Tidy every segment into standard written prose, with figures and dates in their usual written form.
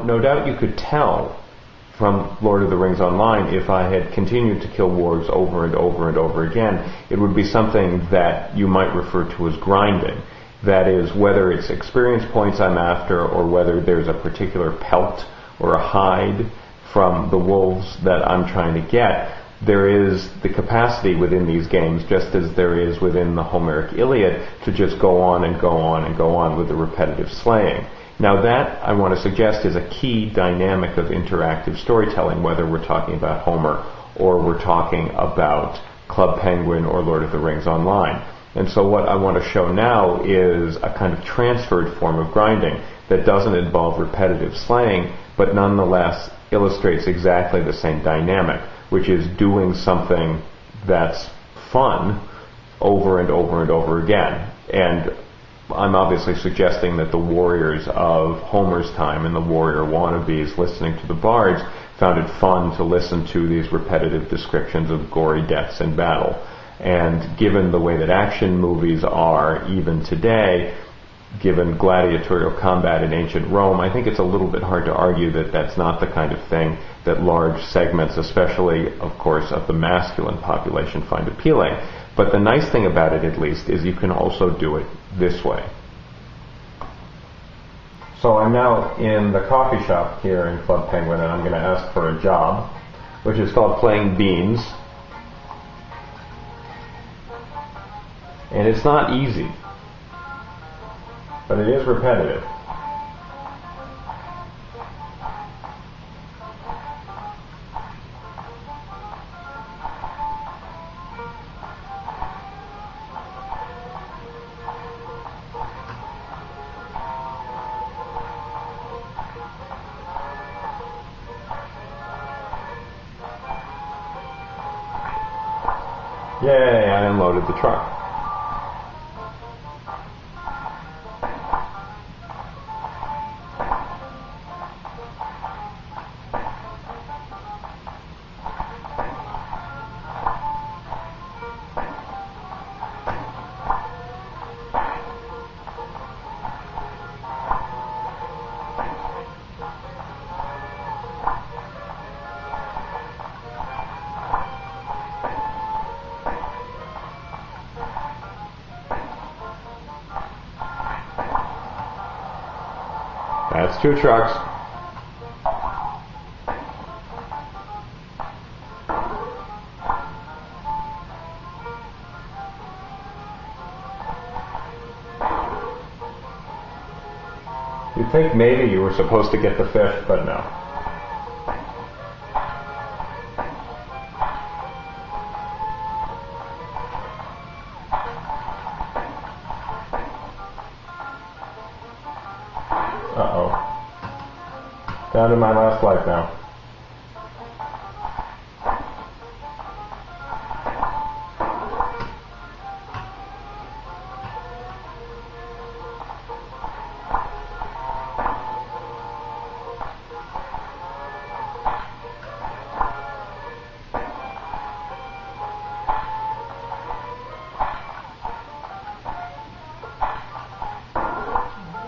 Now, no doubt you could tell from Lord of the Rings Online, if I had continued to kill wargs over and over and over again, it would be something that you might refer to as grinding. That is, whether it's experience points I'm after, or whether there's a particular pelt or a hide from the wolves that I'm trying to get, there is the capacity within these games, just as there is within the Homeric Iliad, to just go on and go on and go on with the repetitive slaying. Now that, I want to suggest, is a key dynamic of interactive storytelling, whether we're talking about Homer or we're talking about Club Penguin or Lord of the Rings Online. And so what I want to show now is a kind of transferred form of grinding that doesn't involve repetitive slaying, but nonetheless illustrates exactly the same dynamic, which is doing something that's fun over and over and over again. And I'm obviously suggesting that the warriors of Homer's time and the warrior wannabes listening to the bards found it fun to listen to these repetitive descriptions of gory deaths in battle. And given the way that action movies are even today, given gladiatorial combat in ancient Rome, I think it's a little bit hard to argue that that's not the kind of thing that large segments, especially, of course, of the masculine population, find appealing. But the nice thing about it, at least, is you can also do it this way. So I'm now in the coffee shop here in Club Penguin, and I'm going to ask for a job, which is called playing beans. And it's not easy, but it is repetitive. Yay, I unloaded the truck. That's 2 trucks. You'd think maybe you were supposed to get the fish, but no. Uh-oh. Down to my last life now.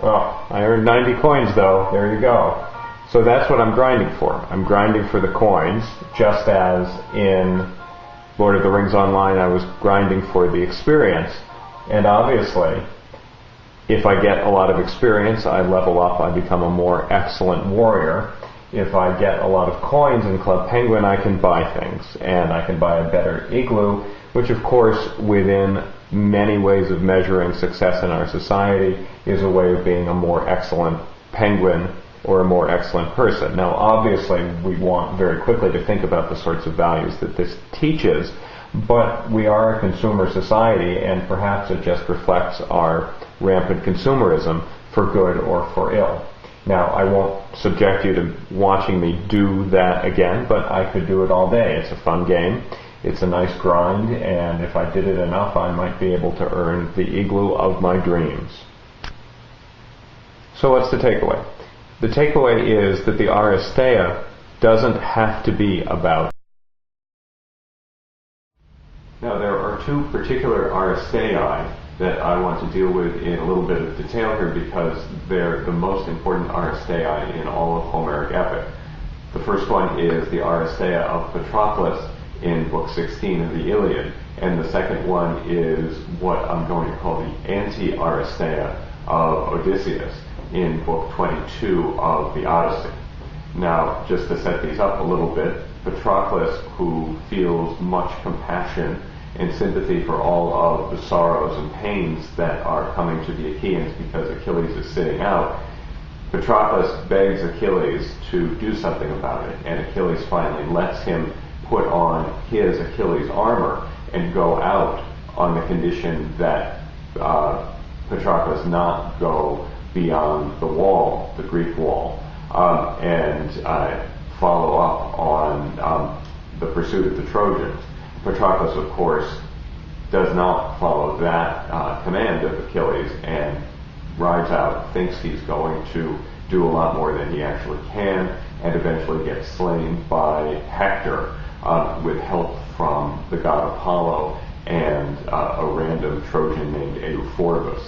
Well, I earned 90 coins though, there you go. So that's what I'm grinding for. I'm grinding for the coins, just as in Lord of the Rings Online I was grinding for the experience. And obviously, if I get a lot of experience, I level up, I become a more excellent warrior. If I get a lot of coins in Club Penguin, I can buy things. And I can buy a better igloo, which of course, within many ways of measuring success in our society, is a way of being a more excellent penguin or a more excellent person. Now obviously we want very quickly to think about the sorts of values that this teaches, but we are a consumer society, and perhaps it just reflects our rampant consumerism for good or for ill. Now I won't subject you to watching me do that again, but I could do it all day. It's a fun game. It's a nice grind, and if I did it enough, I might be able to earn the igloo of my dreams. So what's the takeaway? The takeaway is that the Aristeia doesn't have to be about. Now there are 2 particular Aristei that I want to deal with in a little bit of detail here because they're the most important Aristeia in all of Homeric epic. The first one is the Aristeia of Patroclus in Book 16 of the Iliad, and the second one is what I'm going to call the anti-Aristeia of Odysseus in Book 22 of the Odyssey. Now, just to set these up a little bit, Patroclus, who feels much compassion and sympathy for all of the sorrows and pains that are coming to the Achaeans because Achilles is sitting out, Patroclus begs Achilles to do something about it, and Achilles finally lets him put on his Achilles armor and go out on the condition that Patroclus not go beyond the wall, the Greek wall, and follow up on the pursuit of the Trojans. Patroclus, of course, does not follow that command of Achilles and rides out, thinks he's going to do a lot more than he actually can, and eventually gets slain by Hector with help from the god Apollo and a random Trojan named Euphorbus.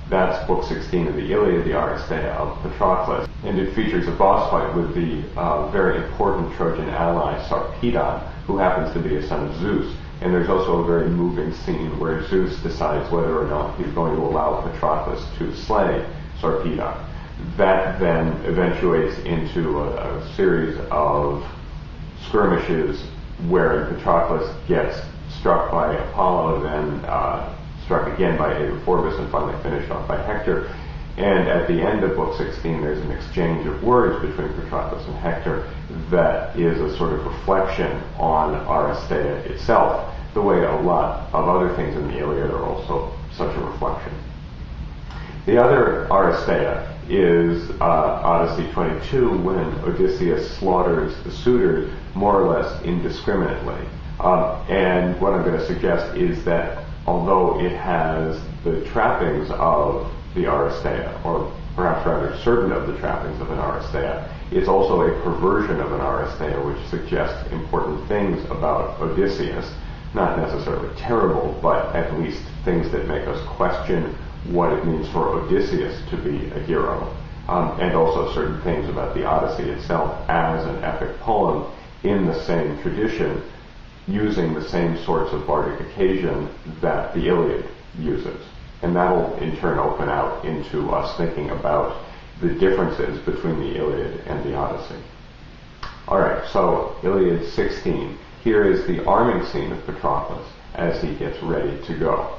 That's Book 16 of the Iliad, the Aristeia of Patroclus, and it features a boss fight with the very important Trojan ally Sarpedon, who happens to be a son of Zeus. And there's also a very moving scene where Zeus decides whether or not he's going to allow Patroclus to slay Sarpedon. That then eventuates into a series of skirmishes where Patroclus gets struck by Apollo, then struck again by Euphorbus, and finally finished off by Hector. And at the end of Book 16, there's an exchange of words between Patroclus and Hector that is a sort of reflection on Aristeia itself, the way a lot of other things in the Iliad are also such a reflection. The other Aristeia is Odyssey 22, when Odysseus slaughters the suitors more or less indiscriminately. And what I'm going to suggest is that although it has the trappings of the Aristeia, or perhaps rather certain of the trappings of an Aristeia, it's also a perversion of an Aristeia which suggests important things about Odysseus, not necessarily terrible, but at least things that make us question what it means for Odysseus to be a hero, and also certain things about the Odyssey itself as an epic poem in the same tradition, using the same sorts of bardic occasion that the Iliad uses. And that'll in turn open out into us thinking about the differences between the Iliad and the Odyssey. Alright, so Iliad 16. Here is the arming scene of Patroclus as he gets ready to go.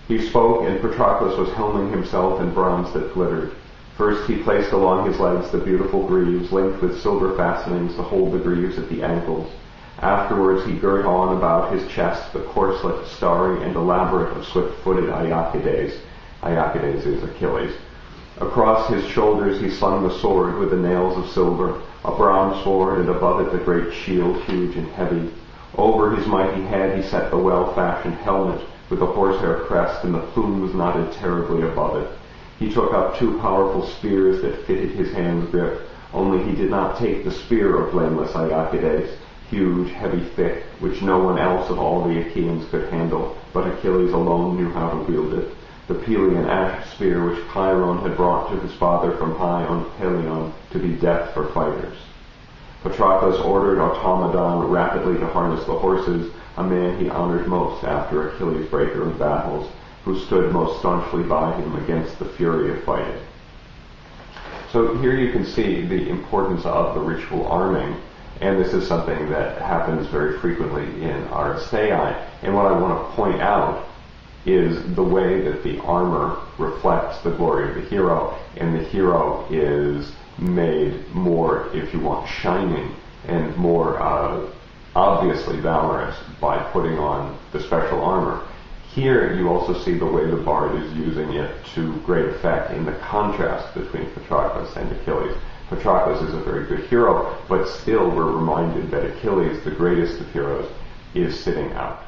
He spoke, and Patroclus was helming himself in bronze that glittered. First he placed along his legs the beautiful greaves, linked with silver fastenings to hold the greaves at the ankles. Afterwards he girt on about his chest the corselet, starry and elaborate, of swift-footed Iacides. Iacides is Achilles. Across his shoulders he slung the sword with the nails of silver, a bronze sword, and above it the great shield, huge and heavy. Over his mighty head he set the well-fashioned helmet, with the horsehair crest and the plumes knotted terribly above it. He took up 2 powerful spears that fitted his hand's grip, only he did not take the spear of blameless Iacides, huge, heavy, thick, which no one else of all the Achaeans could handle, but Achilles alone knew how to wield it, the Pelian ash spear which Chiron had brought to his father from high on Pelion to be death for fighters. Patroclus ordered Automedon rapidly to harness the horses, a man he honored most after Achilles' breaker of battles, who stood most staunchly by him against the fury of fighting. So here you can see the importance of the ritual arming, and this is something that happens very frequently in Aristeia. And what I want to point out is the way that the armor reflects the glory of the hero, and the hero is made more, if you want, shining and more obviously valorous by putting on the special armor. Here you also see the way the bard is using it to great effect in the contrast between Patroclus and Achilles. Patroclus is a very good hero, but still we're reminded that Achilles, the greatest of heroes, is sitting out.